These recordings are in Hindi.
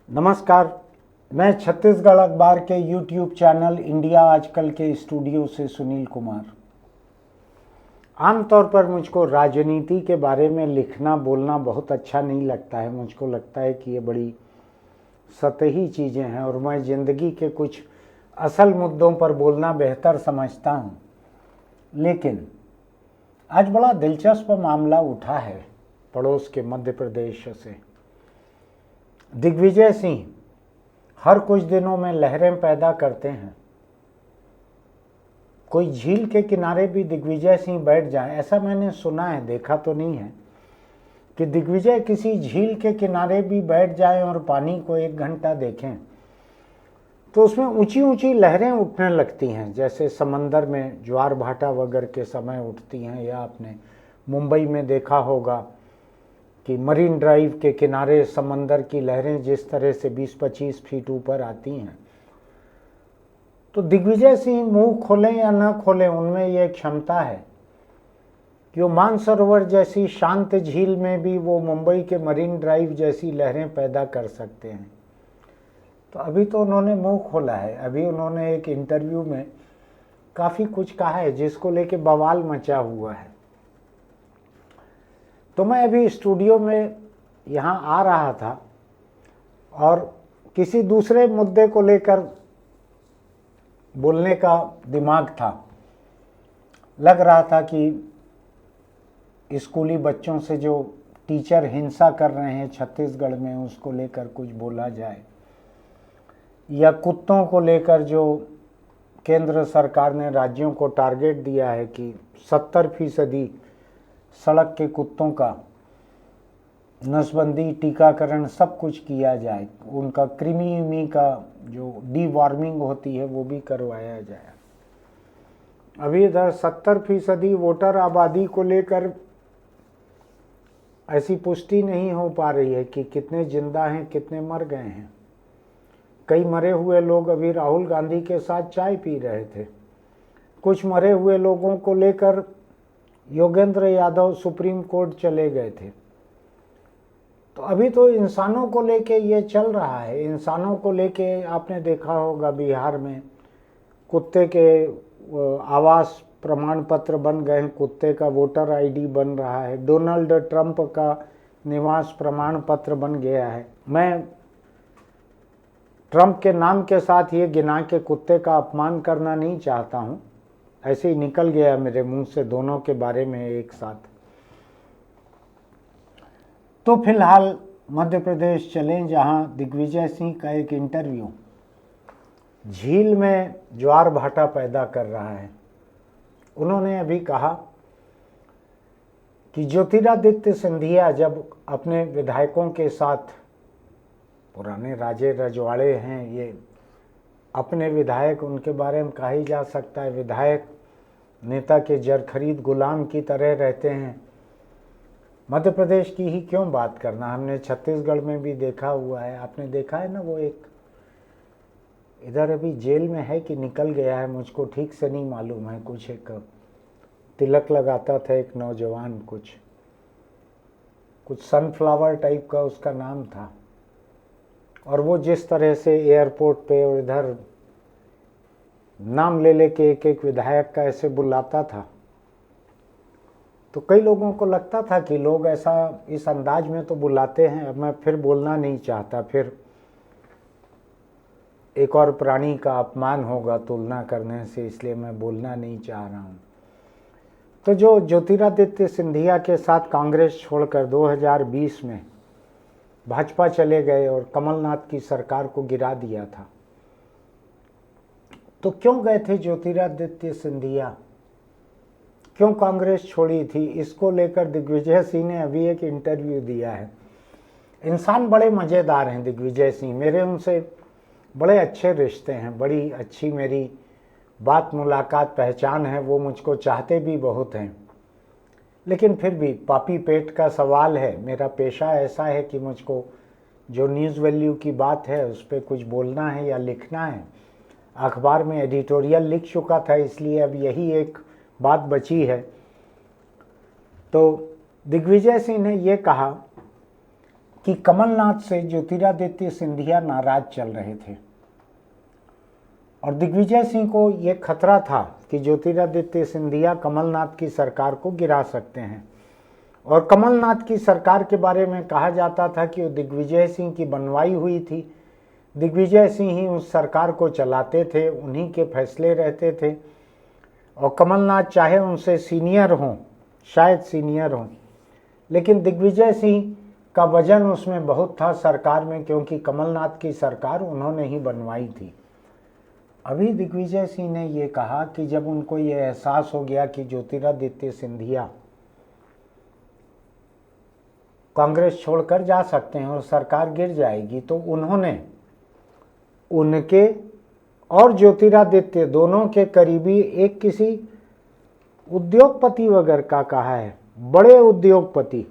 नमस्कार। मैं छत्तीसगढ़ अखबार के यूट्यूब चैनल इंडिया आजकल के स्टूडियो से सुनील कुमार। आमतौर पर मुझको राजनीति के बारे में लिखना बोलना बहुत अच्छा नहीं लगता है। मुझको लगता है कि ये बड़ी सतही चीज़ें हैं और मैं ज़िंदगी के कुछ असल मुद्दों पर बोलना बेहतर समझता हूँ। लेकिन आज बड़ा दिलचस्प मामला उठा है पड़ोस के मध्य प्रदेश से। दिग्विजय सिंह हर कुछ दिनों में लहरें पैदा करते हैं। कोई झील के किनारे भी दिग्विजय सिंह बैठ जाए, ऐसा मैंने सुना है, देखा तो नहीं है कि दिग्विजय किसी झील के किनारे भी बैठ जाएं और पानी को 1 घंटा देखें तो उसमें ऊंची ऊंची लहरें उठने लगती हैं, जैसे समंदर में ज्वार भाटा वगैरह के समय उठती हैं। या आपने मुंबई में देखा होगा कि मरीन ड्राइव के किनारे समंदर की लहरें जिस तरह से 20-25 फीट ऊपर आती हैं। तो दिग्विजय सिंह मुंह खोलें या न खोलें, उनमें यह क्षमता है कि वो मानसरोवर जैसी शांत झील में भी वो मुंबई के मरीन ड्राइव जैसी लहरें पैदा कर सकते हैं। तो अभी तो उन्होंने मुंह खोला है। अभी उन्होंने एक इंटरव्यू में काफ़ी कुछ कहा है जिसको लेके बवाल मचा हुआ है। तो मैं अभी स्टूडियो में यहाँ आ रहा था और किसी दूसरे मुद्दे को लेकर बोलने का दिमाग था। लग रहा था कि स्कूली बच्चों से जो टीचर हिंसा कर रहे हैं छत्तीसगढ़ में, उसको लेकर कुछ बोला जाए, या कुत्तों को लेकर जो केंद्र सरकार ने राज्यों को टारगेट दिया है कि 70% सड़क के कुत्तों का नसबंदी, टीकाकरण सब कुछ किया जाए, उनका कृमि का जो डीवॉर्मिंग होती है वो भी करवाया जाए। अभी इधर 70% वोटर आबादी को लेकर ऐसी पुष्टि नहीं हो पा रही है कि कितने जिंदा हैं, कितने मर गए हैं। कई मरे हुए लोग अभी राहुल गांधी के साथ चाय पी रहे थे। कुछ मरे हुए लोगों को लेकर योगेंद्र यादव सुप्रीम कोर्ट चले गए थे। तो अभी तो इंसानों को लेके ये चल रहा है। इंसानों को लेके आपने देखा होगा बिहार में कुत्ते के आवास प्रमाण पत्र बन गए हैं, कुत्ते का वोटर आईडी बन रहा है, डोनाल्ड ट्रंप का निवास प्रमाण पत्र बन गया है। मैं ट्रंप के नाम के साथ ये गिना के कुत्ते का अपमान करना नहीं चाहता हूँ, ऐसे ही निकल गया मेरे मुंह से दोनों के बारे में एक साथ। तो फिलहाल मध्य प्रदेश चलें, जहां दिग्विजय सिंह का एक इंटरव्यू झील में ज्वार भाटा पैदा कर रहा है। उन्होंने अभी कहा कि ज्योतिरादित्य सिंधिया जब अपने विधायकों के साथ, पुराने राजे रजवाड़े हैं ये, अपने विधायक, उनके बारे में कहा ही जा सकता है विधायक नेता के जरखरीद गुलाम की तरह रहते हैं। मध्य प्रदेश की ही क्यों बात करना, हमने छत्तीसगढ़ में भी देखा हुआ है। आपने देखा है ना, वो एक इधर अभी जेल में है कि निकल गया है, मुझको ठीक से नहीं मालूम है। कुछ एक तिलक लगाता था एक नौजवान, कुछ सनफ्लावर टाइप का उसका नाम था। और वो जिस तरह से एयरपोर्ट पे और इधर नाम ले लेके एक एक विधायक का ऐसे बुलाता था, तो कई लोगों को लगता था कि लोग ऐसा इस अंदाज में तो बुलाते हैं। अब मैं फिर बोलना नहीं चाहता, फिर एक और प्राणी का अपमान होगा तुलना करने से, इसलिए मैं बोलना नहीं चाह रहा हूँ। तो जो ज्योतिरादित्य सिंधिया के साथ कांग्रेस छोड़कर 2020 में भाजपा चले गए और कमलनाथ की सरकार को गिरा दिया था, तो क्यों गए थे ज्योतिरादित्य सिंधिया, क्यों कांग्रेस छोड़ी थी, इसको लेकर दिग्विजय सिंह ने अभी एक इंटरव्यू दिया है। इंसान बड़े मज़ेदार हैं दिग्विजय सिंह, मेरे उनसे बड़े अच्छे रिश्ते हैं, बड़ी अच्छी मेरी बात मुलाकात पहचान है, वो मुझको चाहते भी बहुत हैं। लेकिन फिर भी पापी पेट का सवाल है। मेरा पेशा ऐसा है कि मुझको जो न्यूज़ वैल्यू की बात है उस पर कुछ बोलना है या लिखना है। अखबार में एडिटोरियल लिख चुका था, इसलिए अब यही एक बात बची है। तो दिग्विजय सिंह ने ये कहा कि कमलनाथ से ज्योतिरादित्य सिंधिया नाराज चल रहे थे और दिग्विजय सिंह को ये खतरा था कि ज्योतिरादित्य सिंधिया कमलनाथ की सरकार को गिरा सकते हैं। और कमलनाथ की सरकार के बारे में कहा जाता था कि वो दिग्विजय सिंह की बनवाई हुई थी, दिग्विजय सिंह ही उस सरकार को चलाते थे, उन्हीं के फैसले रहते थे और कमलनाथ चाहे उनसे सीनियर हों, शायद सीनियर हों, लेकिन दिग्विजय सिंह का वजन उसमें बहुत था सरकार में, क्योंकि कमलनाथ की सरकार उन्होंने ही बनवाई थी। अभी दिग्विजय सिंह ने ये कहा कि जब उनको ये एहसास हो गया कि ज्योतिरादित्य सिंधिया कांग्रेस छोड़कर जा सकते हैं और सरकार गिर जाएगी, तो उन्होंने उनके और ज्योतिरादित्य दोनों के करीबी एक किसी उद्योगपति वगैरह का कहा है, बड़े उद्योगपति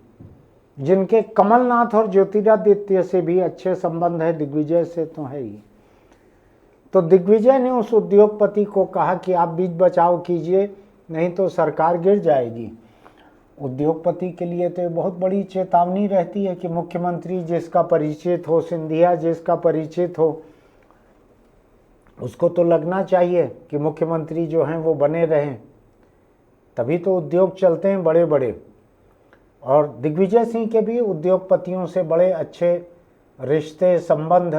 जिनके कमलनाथ और ज्योतिरादित्य से भी अच्छे संबंध है, दिग्विजय से तो है ही। तो दिग्विजय ने उस उद्योगपति को कहा कि आप बीच बचाव कीजिए, नहीं तो सरकार गिर जाएगी। उद्योगपति के लिए तो बहुत बड़ी चेतावनी रहती है कि मुख्यमंत्री जिसका परिचित हो, सिंधिया जिसका परिचित हो, उसको तो लगना चाहिए कि मुख्यमंत्री जो हैं वो बने रहें, तभी तो उद्योग चलते हैं बड़े बड़े। और दिग्विजय सिंह के भी उद्योगपतियों से बड़े अच्छे रिश्ते संबंध,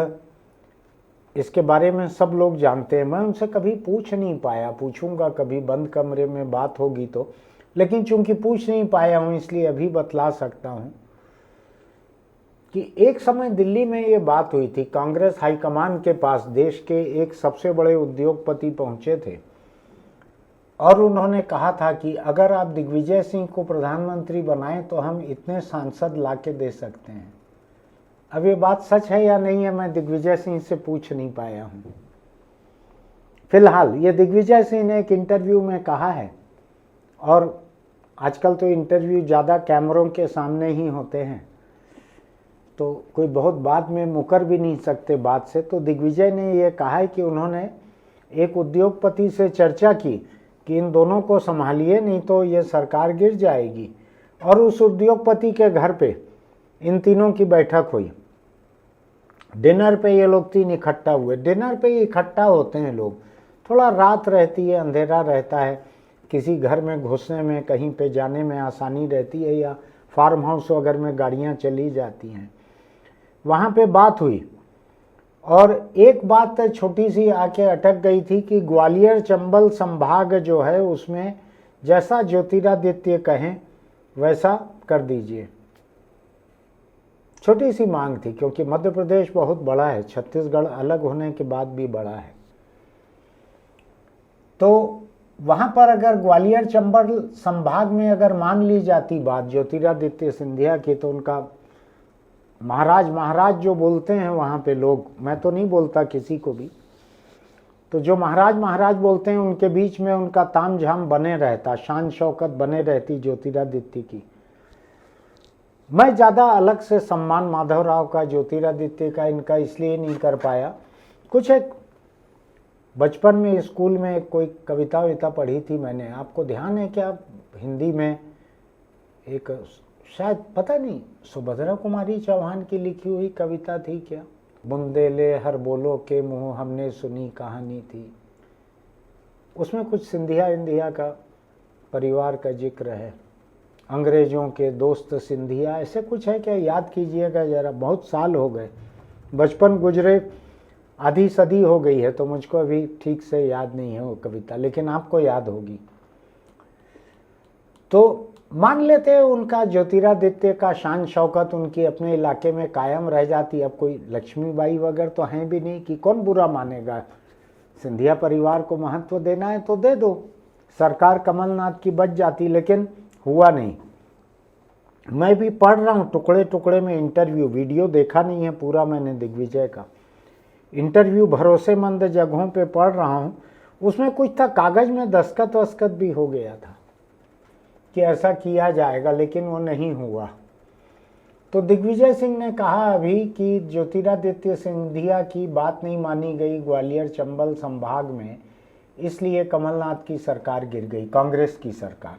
इसके बारे में सब लोग जानते हैं। मैं उनसे कभी पूछ नहीं पाया, पूछूंगा कभी बंद कमरे में बात होगी तो, लेकिन चूंकि पूछ नहीं पाया हूँ इसलिए अभी बतला सकता हूँ कि एक समय दिल्ली में ये बात हुई थी, कांग्रेस हाईकमान के पास देश के एक सबसे बड़े उद्योगपति पहुंचे थे और उन्होंने कहा था कि अगर आप दिग्विजय सिंह को प्रधानमंत्री बनाएं तो हम इतने सांसद ला के दे सकते हैं। अब ये बात सच है या नहीं है मैं दिग्विजय सिंह से पूछ नहीं पाया हूँ। फिलहाल ये दिग्विजय सिंह ने एक इंटरव्यू में कहा है, और आजकल तो इंटरव्यू ज़्यादा कैमरों के सामने ही होते हैं तो कोई बहुत बाद में मुकर भी नहीं सकते बात से। तो दिग्विजय ने यह कहा है कि उन्होंने एक उद्योगपति से चर्चा की कि इन दोनों को संभालिए, नहीं तो ये सरकार गिर जाएगी। और उस उद्योगपति के घर पे इन तीनों की बैठक हुई। डिनर पे ये लोग तीन इकट्ठा हुए। डिनर पे इकट्ठा होते हैं लोग, थोड़ा रात रहती है, अंधेरा रहता है, किसी घर में घुसने में, कहीं पे जाने में आसानी रहती है, या फार्म हाउस वगैरह में गाड़ियाँ चली जाती हैं। वहाँ पे बात हुई और एक बात छोटी सी आके अटक गई थी कि ग्वालियर चंबल संभाग जो है उसमें जैसा ज्योतिरादित्य कहें वैसा कर दीजिए। छोटी सी मांग थी, क्योंकि मध्य प्रदेश बहुत बड़ा है, छत्तीसगढ़ अलग होने के बाद भी बड़ा है। तो वहाँ पर अगर ग्वालियर चंबल संभाग में अगर मान ली जाती बात ज्योतिरादित्य सिंधिया की, तो उनका महाराज जो बोलते हैं वहाँ पे लोग, मैं तो नहीं बोलता किसी को भी, तो जो महाराज बोलते हैं उनके बीच में उनका ताम झाम बने रहता, शान शौकत बने रहती ज्योतिरादित्य की। मैं ज़्यादा अलग से सम्मान माधवराव का, ज्योतिरादित्य का, इनका इसलिए नहीं कर पाया। कुछ एक बचपन में स्कूल में कोई कविता विता पढ़ी थी मैंने, आपको ध्यान है क्या? हिंदी में एक, शायद पता नहीं, सुभद्रा कुमारी चौहान की लिखी हुई कविता थी क्या, बुंदेले हर बोलो के मुँह हमने सुनी कहानी थी। उसमें कुछ सिंधिया इंधिया का परिवार का जिक्र है, अंग्रेजों के दोस्त सिंधिया, ऐसे कुछ है क्या? याद कीजिएगा जरा, बहुत साल हो गए, बचपन गुजरे, आधी सदी हो गई है, तो मुझको अभी ठीक से याद नहीं है वो कविता, लेकिन आपको याद होगी। तो मान लेते हैं उनका ज्योतिरादित्य का शान शौकत उनकी अपने इलाके में कायम रह जाती। अब कोई लक्ष्मीबाई वगैरह तो हैं भी नहीं कि कौन बुरा मानेगा। सिंधिया परिवार को महत्व देना है तो दे दो, सरकार कमलनाथ की बच जाती, लेकिन हुआ नहीं। मैं भी पढ़ रहा हूँ टुकड़े टुकड़े में इंटरव्यू, वीडियो देखा नहीं है पूरा मैंने दिग्विजय का। इंटरव्यू भरोसेमंद जगहों पे पढ़ रहा हूँ, उसमें कुछ था, कागज में दस्तखत वस्खत भी हो गया था कि ऐसा किया जाएगा, लेकिन वो नहीं हुआ। तो दिग्विजय सिंह ने कहा अभी कि ज्योतिरादित्य सिंधिया की बात नहीं मानी गई ग्वालियर चंबल संभाग में, इसलिए कमलनाथ की सरकार गिर गई, कांग्रेस की सरकार।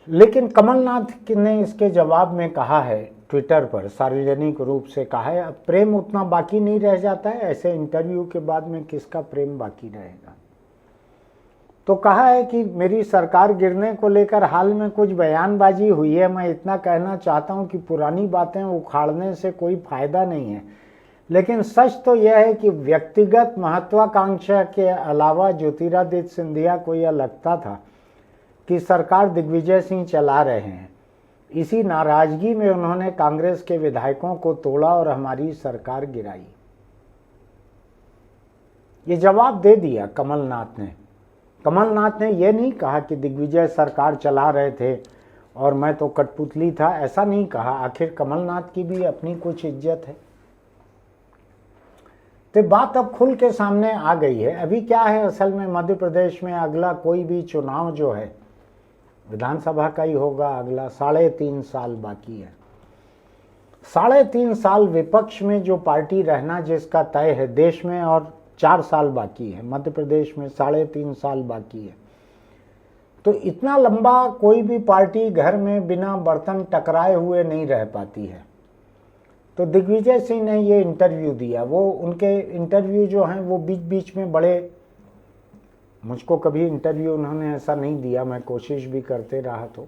लेकिन कमलनाथ ने इसके जवाब में कहा है, ट्विटर पर सार्वजनिक रूप से कहा है, अब प्रेम उतना बाकी नहीं रह जाता है, ऐसे इंटरव्यू के बाद में किसका प्रेम बाकी रहेगा। तो कहा है कि मेरी सरकार गिरने को लेकर हाल में कुछ बयानबाजी हुई है, मैं इतना कहना चाहता हूं कि पुरानी बातें उखाड़ने से कोई फायदा नहीं है, लेकिन सच तो यह है कि व्यक्तिगत महत्वाकांक्षा के अलावा ज्योतिरादित्य सिंधिया को यह लगता था कि सरकार दिग्विजय सिंह चला रहे हैं। इसी नाराजगी में उन्होंने कांग्रेस के विधायकों को तोड़ा और हमारी सरकार गिराई। ये जवाब दे दिया कमलनाथ ने। कमलनाथ ने यह नहीं कहा कि दिग्विजय सरकार चला रहे थे और मैं तो कठपुतली था, ऐसा नहीं कहा। आखिर कमलनाथ की भी अपनी कुछ इज्जत है। तो बात अब खुल के सामने आ गई है। अभी क्या है, असल में मध्य प्रदेश में अगला कोई भी चुनाव जो है विधानसभा का ही होगा, अगला 3.5 साल बाकी है। 3.5 साल विपक्ष में जो पार्टी रहना जिसका तय है देश में, और 4 साल बाकी है मध्य प्रदेश में, 3.5 साल बाकी है। तो इतना लंबा कोई भी पार्टी घर में बिना बर्तन टकराए हुए नहीं रह पाती है। तो दिग्विजय सिंह ने ये इंटरव्यू दिया। वो उनके इंटरव्यू जो हैं वो बीच बीच में बड़े, मुझको कभी इंटरव्यू उन्होंने ऐसा नहीं दिया, मैं कोशिश भी करते रहा तो,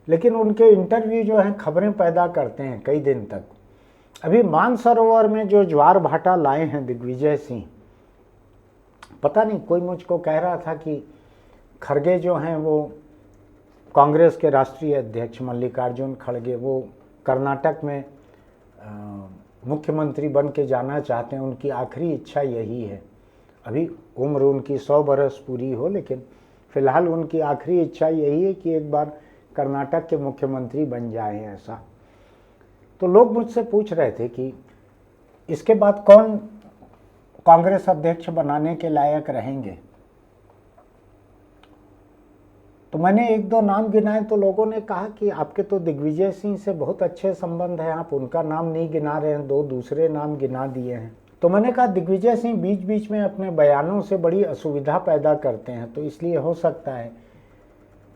लेकिन उनके इंटरव्यू जो हैं खबरें पैदा करते हैं कई दिन तक। अभी मानसरोवर में जो ज्वार भाटा लाए हैं दिग्विजय सिंह, पता नहीं, कोई मुझको कह रहा था कि खड़गे जो हैं वो कांग्रेस के राष्ट्रीय अध्यक्ष मल्लिकार्जुन खड़गे, वो कर्नाटक में मुख्यमंत्री बन के जाना चाहते हैं, उनकी आखिरी इच्छा यही है। अभी उम्र उनकी 100 बरस पूरी हो, लेकिन फिलहाल उनकी आखिरी इच्छा यही है कि एक बार कर्नाटक के मुख्यमंत्री बन जाए ऐसा। तो लोग मुझसे पूछ रहे थे कि इसके बाद कौन कांग्रेस अध्यक्ष बनाने के लायक रहेंगे। तो मैंने 1-2 नाम गिनाए, तो लोगों ने कहा कि आपके तो दिग्विजय सिंह से बहुत अच्छे संबंध हैं, आप उनका नाम नहीं गिना रहे हैं, 2 दूसरे नाम गिना दिए हैं। तो मैंने कहा दिग्विजय सिंह बीच बीच में अपने बयानों से बड़ी असुविधा पैदा करते हैं, तो इसलिए हो सकता है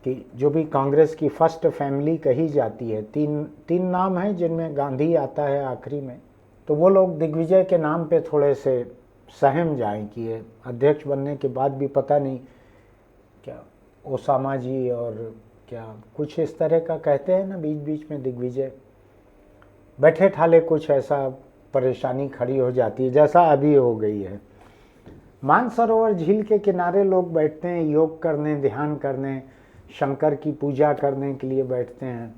कि जो भी कांग्रेस की फर्स्ट फैमिली कही जाती है, तीन नाम हैं जिनमें गांधी आता है आखिरी में, तो वो लोग दिग्विजय के नाम पे थोड़े से सहम जाएं कि ये अध्यक्ष बनने के बाद भी पता नहीं क्या ओसामा जी और क्या कुछ इस तरह का कहते हैं ना बीच बीच में दिग्विजय, बैठे ठाले कुछ ऐसा परेशानी खड़ी हो जाती है जैसा अभी हो गई है। मानसरोवर झील के किनारे लोग बैठते हैं योग करने, ध्यान करने, शंकर की पूजा करने के लिए बैठते हैं।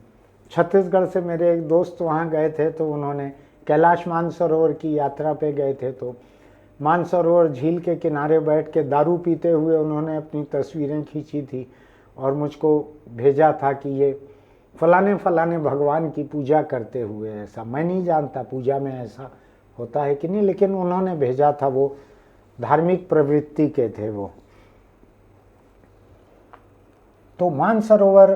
छत्तीसगढ़ से मेरे एक दोस्त वहाँ गए थे, तो उन्होंने कैलाश मानसरोवर की यात्रा पे गए थे, तो मानसरोवर झील के किनारे बैठ के दारू पीते हुए उन्होंने अपनी तस्वीरें खींची थी और मुझको भेजा था कि ये फलाने फलाने भगवान की पूजा करते हुए। ऐसा मैं नहीं जानता पूजा में ऐसा होता है कि नहीं, लेकिन उन्होंने भेजा था, वो धार्मिक प्रवृत्ति के थे वो। तो मानसरोवर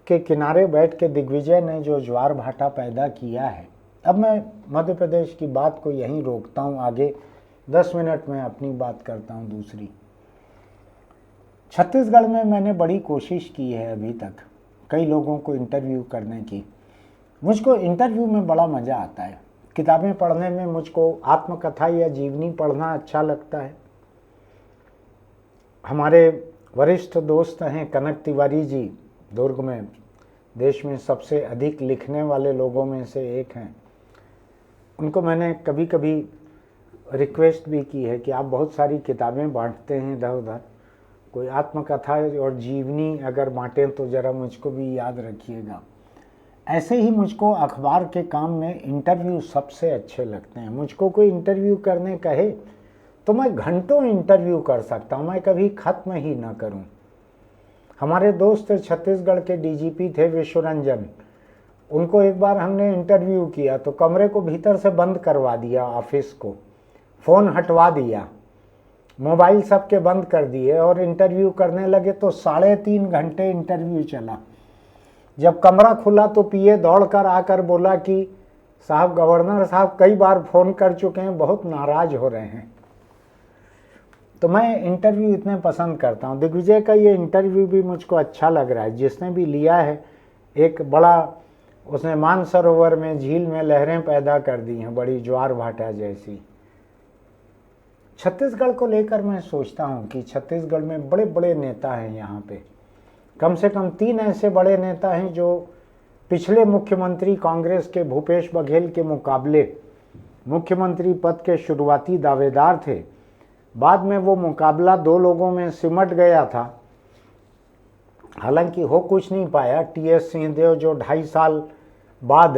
के किनारे बैठ के दिग्विजय ने जो ज्वार भाटा पैदा किया है। अब मैं मध्य प्रदेश की बात को यहीं रोकता हूँ, आगे 10 मिनट में अपनी बात करता हूँ दूसरी। छत्तीसगढ़ में मैंने बड़ी कोशिश की है अभी तक कई लोगों को इंटरव्यू करने की। मुझको इंटरव्यू में बड़ा मज़ा आता है। किताबें पढ़ने में मुझको आत्मकथा या जीवनी पढ़ना अच्छा लगता है। हमारे वरिष्ठ दोस्त हैं कनक तिवारी जी, दुर्ग में देश में सबसे अधिक लिखने वाले लोगों में से एक हैं। उनको मैंने कभी कभी रिक्वेस्ट भी की है कि आप बहुत सारी किताबें बांटते हैं इधर उधर, कोई आत्मकथा और जीवनी अगर बांटें तो ज़रा मुझको भी याद रखिएगा। ऐसे ही मुझको अखबार के काम में इंटरव्यू सबसे अच्छे लगते हैं। मुझको कोई इंटरव्यू करने कहे तो मैं घंटों इंटरव्यू कर सकता हूँ, मैं कभी ख़त्म ही ना करूँ। हमारे दोस्त छत्तीसगढ़ के डीजीपी थे विश्वरंजन, उनको एक बार हमने इंटरव्यू किया तो कमरे को भीतर से बंद करवा दिया, ऑफिस को फ़ोन हटवा दिया, मोबाइल सबके बंद कर दिए और इंटरव्यू करने लगे। तो 3.5 घंटे इंटरव्यू चला। जब कमरा खुला तो पीए दौड़ कर आकर बोला कि साहब, गवर्नर साहब कई बार फ़ोन कर चुके हैं, बहुत नाराज़ हो रहे हैं। तो मैं इंटरव्यू इतने पसंद करता हूँ। दिग्विजय का ये इंटरव्यू भी मुझको अच्छा लग रहा है, जिसने भी लिया है। एक बड़ा उसने मानसरोवर में, झील में लहरें पैदा कर दी हैं, बड़ी ज्वार भाटा जैसी। छत्तीसगढ़ को लेकर मैं सोचता हूँ कि छत्तीसगढ़ में बड़े बड़े नेता हैं। यहाँ पे कम से कम 3 ऐसे बड़े नेता हैं जो पिछले मुख्यमंत्री कांग्रेस के भूपेश बघेल के मुकाबले मुख्यमंत्री पद के शुरुआती दावेदार थे। बाद में वो मुकाबला 2 लोगों में सिमट गया था, हालांकि हो कुछ नहीं पाया। टीएस सिंहदेव जो 2.5 साल बाद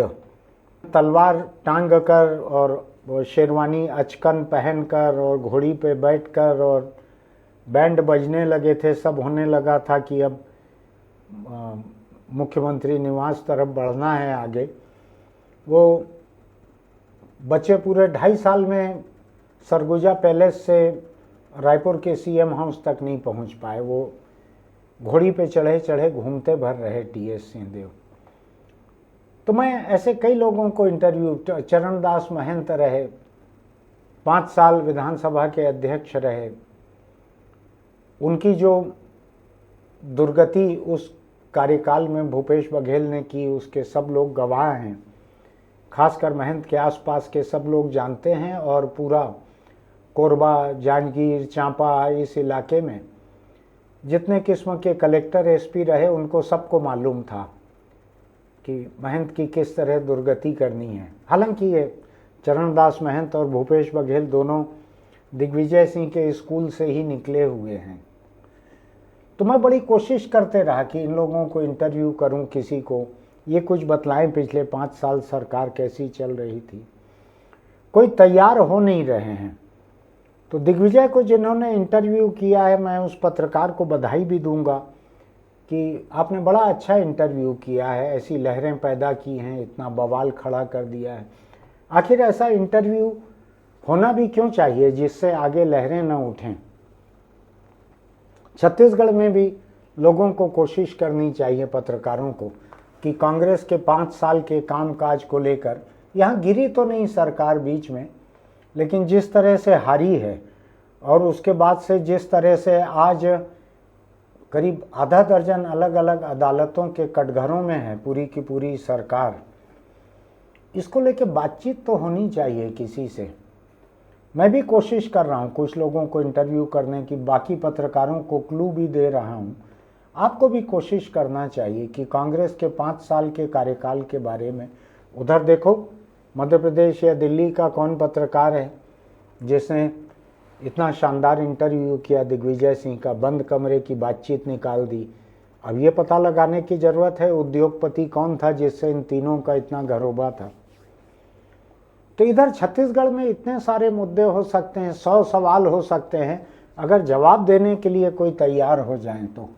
तलवार टांग कर और शेरवानी अचकन पहनकर और घोड़ी पे बैठकर और बैंड बजने लगे थे, सब होने लगा था कि अब मुख्यमंत्री निवास तरफ बढ़ना है आगे। वो बचे पूरे 2.5 साल में सरगुजा पैलेस से रायपुर के सीएम हाउस तक नहीं पहुंच पाए। वो घोड़ी पे चढ़े चढ़े घूमते भर रहे टीएस सिंहदेव। तो मैं ऐसे कई लोगों को इंटरव्यू, चरणदास महंत रहे, 5 साल विधानसभा के अध्यक्ष रहे, उनकी जो दुर्गति उस कार्यकाल में भूपेश बघेल ने की उसके सब लोग गवाह हैं। खासकर महंत के आसपास के सब लोग जानते हैं, और पूरा कोरबा, जांजगीर, चांपा, इस इलाके में जितने किस्म के कलेक्टर एसपी रहे उनको सबको मालूम था कि महंत की किस तरह दुर्गति करनी है। हालांकि ये चरणदास महंत और भूपेश बघेल दोनों दिग्विजय सिंह के स्कूल से ही निकले हुए हैं। तो मैं बड़ी कोशिश करते रहा कि इन लोगों को इंटरव्यू करूं, किसी को ये कुछ बतलाएं पिछले 5 साल सरकार कैसी चल रही थी। कोई तैयार हो नहीं रहे हैं। तो दिग्विजय को जिन्होंने इंटरव्यू किया है, मैं उस पत्रकार को बधाई भी दूंगा कि आपने बड़ा अच्छा इंटरव्यू किया है, ऐसी लहरें पैदा की हैं, इतना बवाल खड़ा कर दिया है। आखिर ऐसा इंटरव्यू होना भी क्यों चाहिए जिससे आगे लहरें न उठें। छत्तीसगढ़ में भी लोगों को कोशिश करनी चाहिए, पत्रकारों को, कि कांग्रेस के 5 साल के कामकाज को लेकर, यहाँ गिरी तो नहीं सरकार बीच में, लेकिन जिस तरह से हारी है और उसके बाद से जिस तरह से आज करीब आधा दर्जन अलग अलग अदालतों के कटघरों में है पूरी की पूरी सरकार, इसको लेके बातचीत तो होनी चाहिए किसी से। मैं भी कोशिश कर रहा हूँ कुछ लोगों को इंटरव्यू करने की, बाकी पत्रकारों को क्लू भी दे रहा हूँ। आपको भी कोशिश करना चाहिए कि कांग्रेस के 5 साल के कार्यकाल के बारे में, उधर देखो मध्य प्रदेश या दिल्ली का कौन पत्रकार है जिसने इतना शानदार इंटरव्यू किया दिग्विजय सिंह का, बंद कमरे की बातचीत निकाल दी। अब ये पता लगाने की ज़रूरत है उद्योगपति कौन था जिससे इन तीनों का इतना घरोबा था। तो इधर छत्तीसगढ़ में इतने सारे मुद्दे हो सकते हैं, 100 सवाल हो सकते हैं, अगर जवाब देने के लिए कोई तैयार हो जाए तो।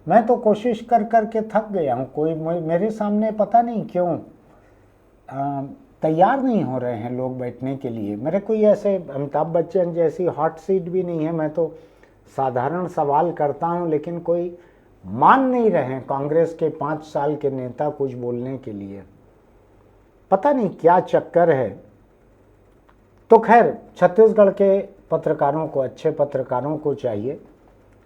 मैं तो कोशिश कर कर के थक गया हूँ। कोई मेरे सामने पता नहीं क्यों तैयार नहीं हो रहे हैं लोग बैठने के लिए। मेरे कोई ऐसे अमिताभ बच्चन जैसी हॉट सीट भी नहीं है। मैं तो साधारण सवाल करता हूं, लेकिन कोई मान नहीं रहे हैं कांग्रेस के 5 साल के नेता कुछ बोलने के लिए। पता नहीं क्या चक्कर है। तो खैर, छत्तीसगढ़ के पत्रकारों को, अच्छे पत्रकारों को चाहिए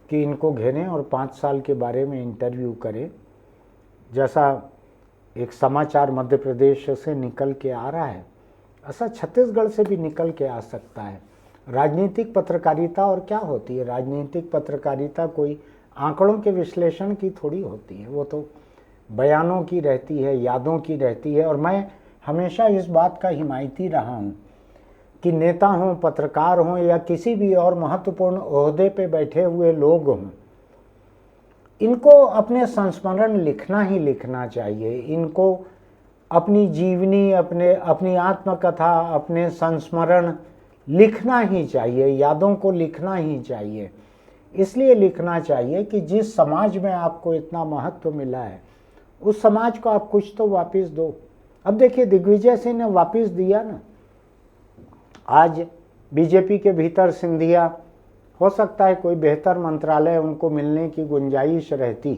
कि इनको घेरें और 5 साल के बारे में इंटरव्यू करें। जैसा एक समाचार मध्य प्रदेश से निकल के आ रहा है, ऐसा छत्तीसगढ़ से भी निकल के आ सकता है। राजनीतिक पत्रकारिता और क्या होती है? राजनीतिक पत्रकारिता कोई आंकड़ों के विश्लेषण की थोड़ी होती है, वो तो बयानों की रहती है, यादों की रहती है। और मैं हमेशा इस बात का हिमायती रहा हूँ कि नेता हों, पत्रकार हों या किसी भी और महत्वपूर्ण ओहदे पे बैठे हुए लोग हों, इनको अपने संस्मरण लिखना ही लिखना चाहिए। इनको अपनी जीवनी, अपनी आत्मकथा, अपने संस्मरण लिखना ही चाहिए, यादों को लिखना ही चाहिए। इसलिए लिखना चाहिए कि जिस समाज में आपको इतना महत्व मिला है, उस समाज को आप कुछ तो वापस दो। अब देखिए, दिग्विजय सिंह ने वापस दिया ना। आज बीजेपी के भीतर सिंधिया, हो सकता है कोई बेहतर मंत्रालय उनको मिलने की गुंजाइश रहती।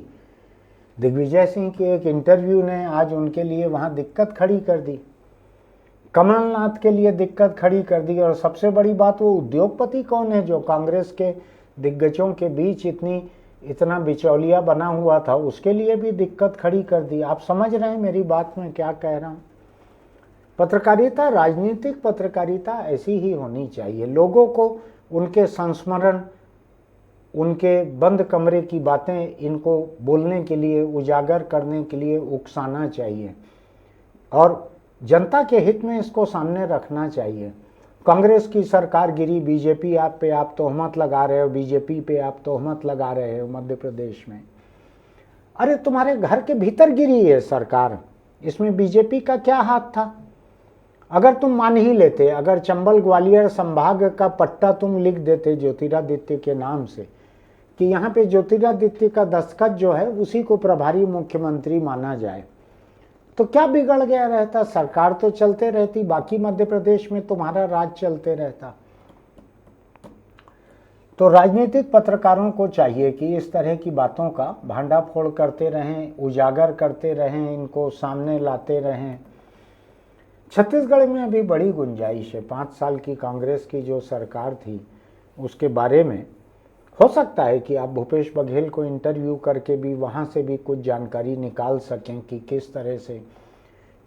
दिग्विजय सिंह के एक इंटरव्यू ने आज उनके लिए वहाँ दिक्कत खड़ी कर दी कमलनाथ के लिए दिक्कत खड़ी कर दी। और सबसे बड़ी बात, वो उद्योगपति कौन है जो कांग्रेस के दिग्गजों के बीच इतना बिचौलिया बना हुआ था, उसके लिए भी दिक्कत खड़ी कर दी। आप समझ रहे हैं मेरी बात में क्या कह रहा हूँ? पत्रकारिता, राजनीतिक पत्रकारिता ऐसी ही होनी चाहिए। लोगों को उनके संस्मरण, उनके बंद कमरे की बातें इनको बोलने के लिए, उजागर करने के लिए उकसाना चाहिए और जनता के हित में इसको सामने रखना चाहिए। कांग्रेस की सरकार गिरी, बीजेपी पे आप तोहमत लगा रहे हो, बीजेपी पे आप तोहमत लगा रहे हो मध्य प्रदेश में। अरे तुम्हारे घर के भीतर गिरी है सरकार, इसमें बीजेपी का क्या हाथ था? अगर तुम मान ही लेते, अगर चंबल ग्वालियर संभाग का पट्टा तुम लिख देते ज्योतिरादित्य के नाम से कि यहाँ पे ज्योतिरादित्य का दस्तखत जो है उसी को प्रभारी मुख्यमंत्री माना जाए, तो क्या बिगड़ गया रहता? सरकार तो चलते रहती, बाकी मध्य प्रदेश में तुम्हारा राज चलते रहता। तो राजनीतिक पत्रकारों को चाहिए कि इस तरह की बातों का भांडाफोड़ करते रहें, उजागर करते रहें, इनको सामने लाते रहें। छत्तीसगढ़ में अभी बड़ी गुंजाइश है। 5 साल की कांग्रेस की जो सरकार थी उसके बारे में हो सकता है कि आप भूपेश बघेल को इंटरव्यू करके भी वहाँ से भी कुछ जानकारी निकाल सकें कि किस तरह से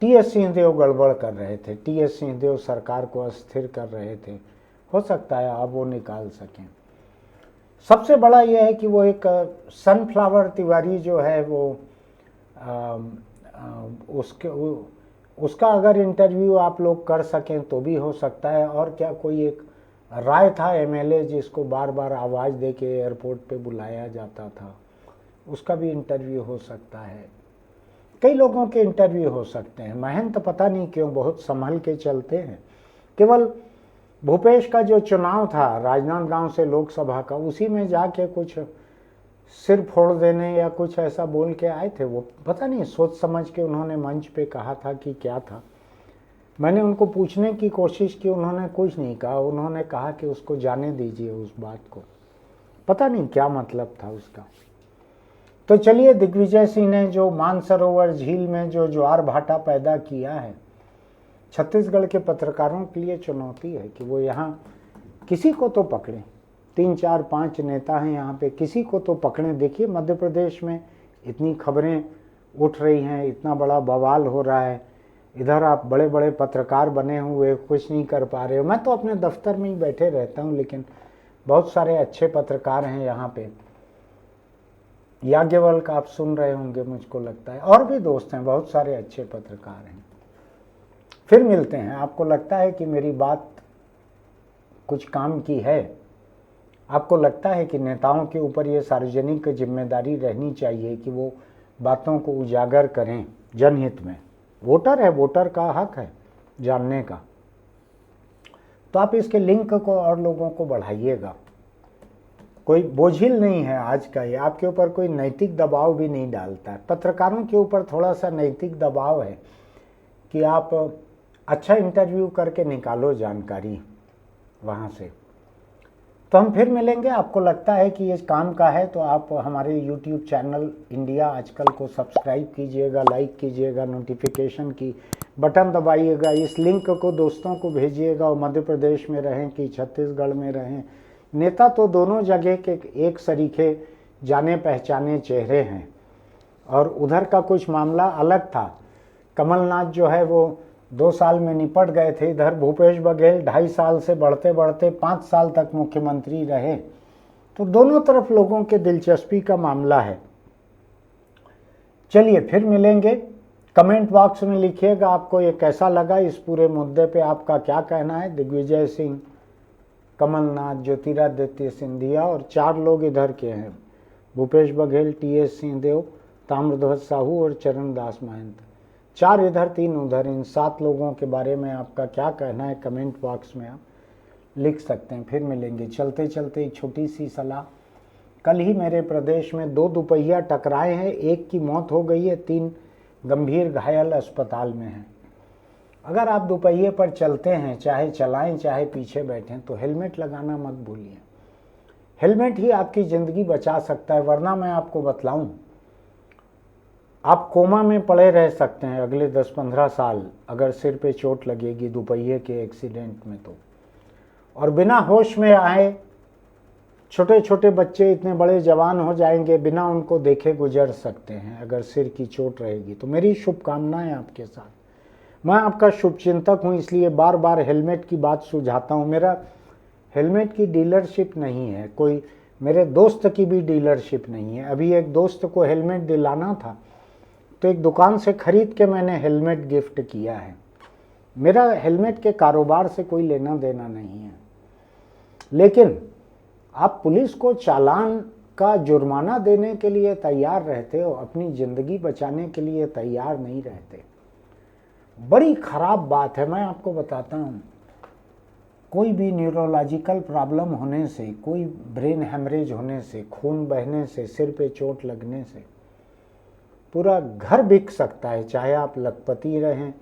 टीएस सिंहदेव गड़बड़ कर रहे थे, टीएस सिंहदेव सरकार को अस्थिर कर रहे थे। हो सकता है आप वो निकाल सकें। सबसे बड़ा यह है कि वो एक सनफ्लावर तिवारी जो है वो उसका अगर इंटरव्यू आप लोग कर सकें तो भी हो सकता है। और क्या, कोई एक राय था एमएलए जिसको बार बार आवाज़ दे के एयरपोर्ट पे बुलाया जाता था, उसका भी इंटरव्यू हो सकता है। कई लोगों के इंटरव्यू हो सकते हैं। महंत पता नहीं क्यों बहुत संभल के चलते हैं। केवल भूपेश का जो चुनाव था राजनांदगांव से लोकसभा का, उसी में जाके कुछ सिर फोड़ देने या कुछ ऐसा बोल के आए थे। वो पता नहीं सोच समझ के उन्होंने मंच पे कहा था कि क्या था। मैंने उनको पूछने की कोशिश की, उन्होंने कुछ नहीं कहा। उन्होंने कहा कि उसको जाने दीजिए उस बात को, पता नहीं क्या मतलब था उसका। तो चलिए, दिग्विजय सिंह ने जो मानसरोवर झील में जो ज्वार भाटा पैदा किया है, छत्तीसगढ़ के पत्रकारों के लिए चुनौती है कि वो यहाँ किसी को तो पकड़ें। 3, 4, 5 नेता हैं यहाँ पे, किसी को तो पकड़ें। देखिए मध्य प्रदेश में इतनी खबरें उठ रही हैं, इतना बड़ा बवाल हो रहा है, इधर आप बड़े बड़े पत्रकार बने हुए कुछ नहीं कर पा रहे हो। मैं तो अपने दफ्तर में ही बैठे रहता हूँ, लेकिन बहुत सारे अच्छे पत्रकार हैं यहाँ पे। याज्ञवल्क आप सुन रहे होंगे मुझको लगता है, और भी दोस्त हैं, बहुत सारे अच्छे पत्रकार हैं। फिर मिलते हैं। आपको लगता है कि मेरी बात कुछ काम की है? आपको लगता है कि नेताओं के ऊपर ये सार्वजनिक जिम्मेदारी रहनी चाहिए कि वो बातों को उजागर करें जनहित में? वोटर है, वोटर का हक है जानने का। तो आप इसके लिंक को और लोगों को बढ़ाइएगा। कोई बोझिल नहीं है आज का ये, आपके ऊपर कोई नैतिक दबाव भी नहीं डालता है। पत्रकारों के ऊपर थोड़ा सा नैतिक दबाव है कि आप अच्छा इंटरव्यू करके निकालो जानकारी वहाँ से। तो हम फिर मिलेंगे। आपको लगता है कि ये काम का है तो आप हमारे YouTube चैनल इंडिया आजकल को सब्सक्राइब कीजिएगा, लाइक कीजिएगा, नोटिफिकेशन की बटन दबाइएगा, इस लिंक को दोस्तों को भेजिएगा। और मध्य प्रदेश में रहें कि छत्तीसगढ़ में रहें, नेता तो दोनों जगह के एक सरीखे जाने पहचाने चेहरे हैं। और उधर का कुछ मामला अलग था। कमलनाथ जो है वो 2 साल में निपट गए थे, इधर भूपेश बघेल 2.5 साल से बढ़ते बढ़ते 5 साल तक मुख्यमंत्री रहे। तो दोनों तरफ लोगों के दिलचस्पी का मामला है। चलिए फिर मिलेंगे। कमेंट बॉक्स में लिखिएगा आपको ये कैसा लगा, इस पूरे मुद्दे पे आपका क्या कहना है। दिग्विजय सिंह, कमलनाथ, ज्योतिरादित्य सिंधिया और 4 लोग इधर के हैं, भूपेश बघेल, टीएस सिंहदेव, ताम्रध्वज साहू और चरणदास महंत। 4 इधर 3 उधर। इन 7 लोगों के बारे में आपका क्या कहना है कमेंट बॉक्स में आप लिख सकते हैं। फिर मिलेंगे। चलते चलते एक छोटी सी सलाह। कल ही मेरे प्रदेश में 2 दुपहिया टकराए हैं, एक की मौत हो गई है, 3 गंभीर घायल अस्पताल में हैं। अगर आप दुपहिए पर चलते हैं, चाहे चलाएं चाहे पीछे बैठें, तो हेलमेट लगाना मत भूलिए। हेलमेट ही आपकी ज़िंदगी बचा सकता है। वरना मैं आपको बतलाऊं, आप कोमा में पड़े रह सकते हैं अगले 10-15 साल अगर सिर पे चोट लगेगी दोपहिए के एक्सीडेंट में तो। और बिना होश में आए छोटे छोटे बच्चे इतने बड़े जवान हो जाएंगे, बिना उनको देखे गुजर सकते हैं अगर सिर की चोट रहेगी। तो मेरी शुभकामनाएं आपके साथ। मैं आपका शुभचिंतक हूं, इसलिए बार बार हेलमेट की बात सुझाता हूं। मेरा हेलमेट की डीलरशिप नहीं है, कोई मेरे दोस्त की भी डीलरशिप नहीं है। अभी एक दोस्त को हेलमेट दिलाना था तो एक दुकान से खरीद के मैंने हेलमेट गिफ्ट किया है। मेरा हेलमेट के कारोबार से कोई लेना देना नहीं है। लेकिन आप पुलिस को चालान का जुर्माना देने के लिए तैयार रहते हो, अपनी ज़िंदगी बचाने के लिए तैयार नहीं रहते। बड़ी खराब बात है। मैं आपको बताता हूँ, कोई भी न्यूरोलॉजिकल प्रॉब्लम होने से, कोई ब्रेन हेमरेज होने से, खून बहने से, सिर पे चोट लगने से पूरा घर बिक सकता है। चाहे आप लखपति रहें,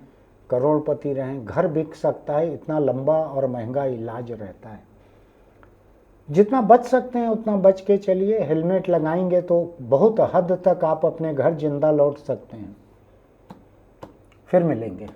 करोड़पति रहें, घर बिक सकता है। इतना लंबा और महंगा इलाज रहता है। जितना बच सकते हैं उतना बच के चलिए। हेलमेट लगाएंगे तो बहुत हद तक आप अपने घर जिंदा लौट सकते हैं। फिर मिलेंगे।